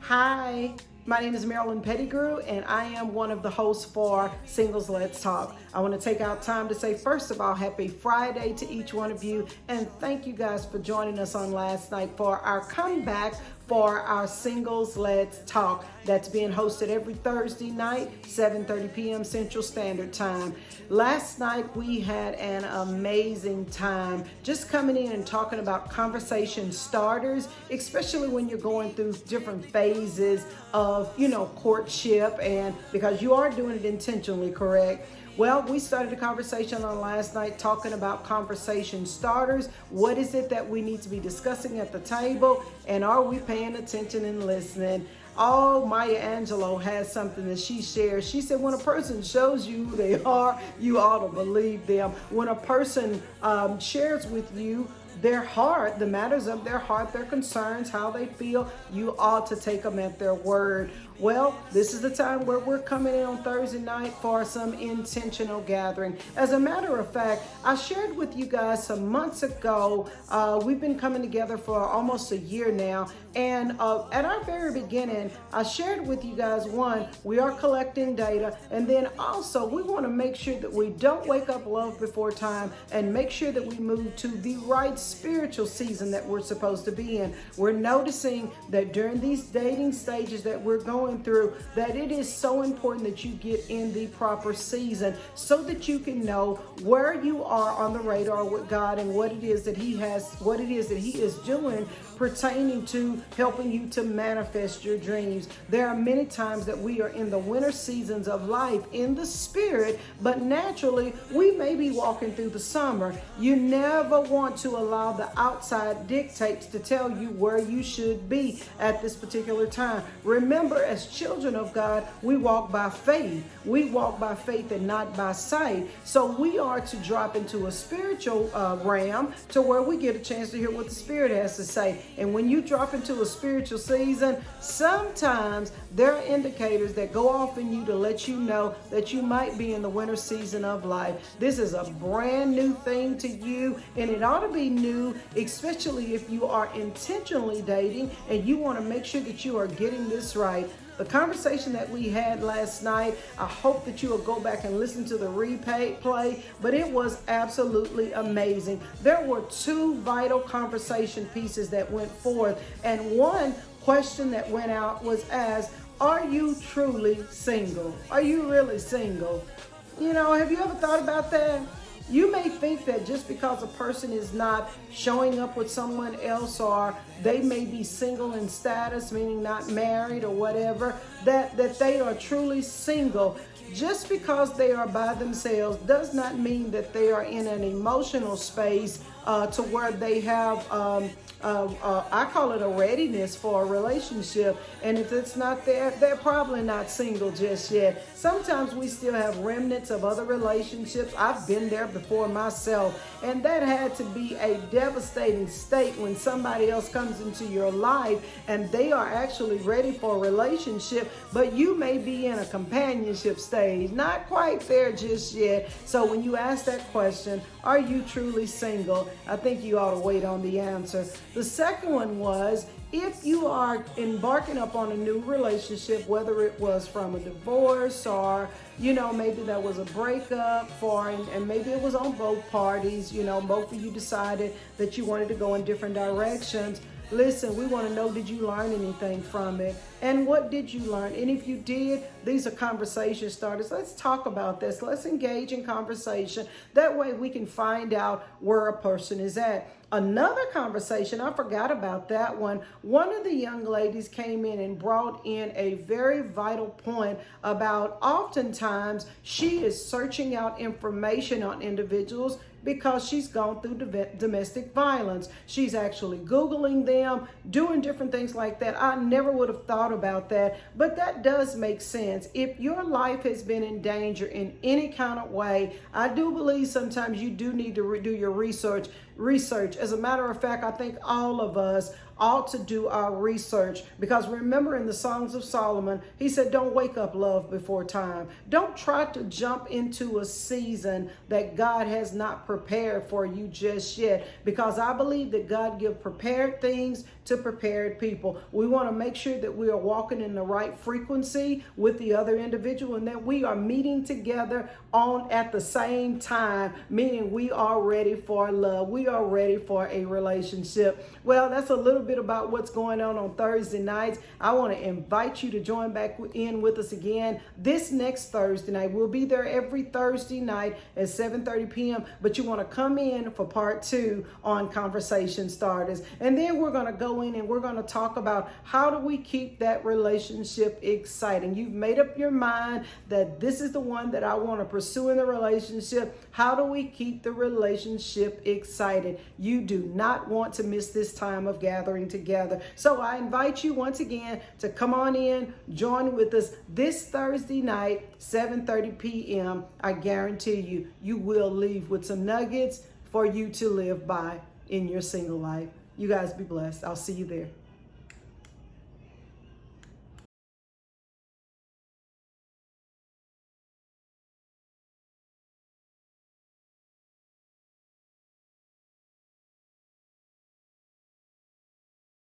Hi, my name is Marilyn Pettigrew, and I am one of the hosts for Singles Let's Talk. I want to take out time to say, first of all, happy Friday to each one of you, and thank you guys for joining us on last night for our comeback for our Singles Let's Talk. That's being hosted every Thursday night, 7:30 p.m. Central Standard Time. Last night we had an amazing time just coming in and talking about conversation starters, especially when you're going through different phases of, courtship, and because you are doing it intentionally, correct? Well, we started a conversation on last night talking about conversation starters. What is it that we need to be discussing at the table? And are we paying attention and listening? Oh, Maya Angelou has something that she shares. She said, when a person shows you who they are, you ought to believe them. When a person shares with you their heart, the matters of their heart, their concerns, how they feel, you ought to take them at their word. Well, this is the time where we're coming in on Thursday night for some intentional gathering. As a matter of fact, I shared with you guys some months ago, we've been coming together for almost a year now, and at our very beginning, I shared with you guys, one, we are collecting data, and then also we want to make sure that we don't wake up love before time and make sure that we move to the right spiritual season that we're supposed to be in. We're noticing that during these dating stages that we're going through, that it is so important that you get in the proper season so that you can know where you are on the radar with God and what it is that He is doing pertaining to helping you to manifest your dreams. There are many times that we are in the winter seasons of life in the spirit, but naturally we may be walking through the summer. You never want to allow the outside dictates to tell you where you should be at this particular time. Remember, as children of God, we walk by faith. We walk by faith and not by sight. So we are to drop into a spiritual realm to where we get a chance to hear what the Spirit has to say. And when you drop into a spiritual season, sometimes there are indicators that go off in you to let you know that you might be in the winter season of life. This is a brand new thing to you, and it ought to be new, especially if you are intentionally dating and you want to make sure that you are getting this right. The conversation that we had last night, I hope that you will go back and listen to the replay, but it was absolutely amazing. There were two vital conversation pieces that went forth, and one question that went out was asked, are you truly single? Are you really single? Have you ever thought about that? You may think that just because a person is not showing up with someone else, or they may be single in status, meaning not married or whatever, that they are truly single. Just because they are by themselves does not mean that they are in an emotional space to where they have I call it a readiness for a relationship. And if it's not there, they're probably not single just yet. Sometimes we still have remnants of other relationships. I've been there before myself, and that had to be a devastating state when somebody else comes into your life and they are actually ready for a relationship, but you may be in a companionship stage, not quite there just yet. So when you ask that question, are you truly single? I think you ought to wait on the answer. The second one was, if you are embarking upon a new relationship, whether it was from a divorce or, maybe that was a breakup and maybe it was on both parties, both of you decided that you wanted to go in different directions. Listen, we want to know, did you learn anything from it? And what did you learn? And if you did, these are conversation starters. Let's talk about this. Let's engage in conversation. That way we can find out where a person is at. Another conversation, I forgot about that one. One of the young ladies came in and brought in a very vital point about oftentimes she is searching out information on individuals because she's gone through domestic violence. She's actually Googling them, doing different things like that. I never would have thought about that, but that does make sense. If your life has been in danger in any kind of way, I do believe sometimes you do need to do your research. research. As a matter of fact, I think all of us ought to do our research, because remember in the Songs of Solomon, he said, don't wake up love before time. Don't try to jump into a season that God has not prepared for you just yet, because I believe that God gives prepared things to prepared people. We want to make sure that we are walking in the right frequency with the other individual, and that we are meeting together on at the same time, meaning we are ready for love. We are ready for a relationship. Well, that's a little bit about what's going on Thursday nights. I want to invite you to join back in with us again this next Thursday night. We'll be there every Thursday night at 7:30 p.m. But you want to come in for part 2 on Conversation Starters. And then we're going to go in and we're going to talk about how do we keep that relationship exciting. You've made up your mind that this is the one that I want to pursue in the relationship. How do we keep the relationship excited? You do not want to miss this time of gathering together. So I invite you once again to come on in, join with us this Thursday night, 7:30 p.m. I guarantee you, you will leave with some nuggets for you to live by in your single life. You guys be blessed. I'll see you there.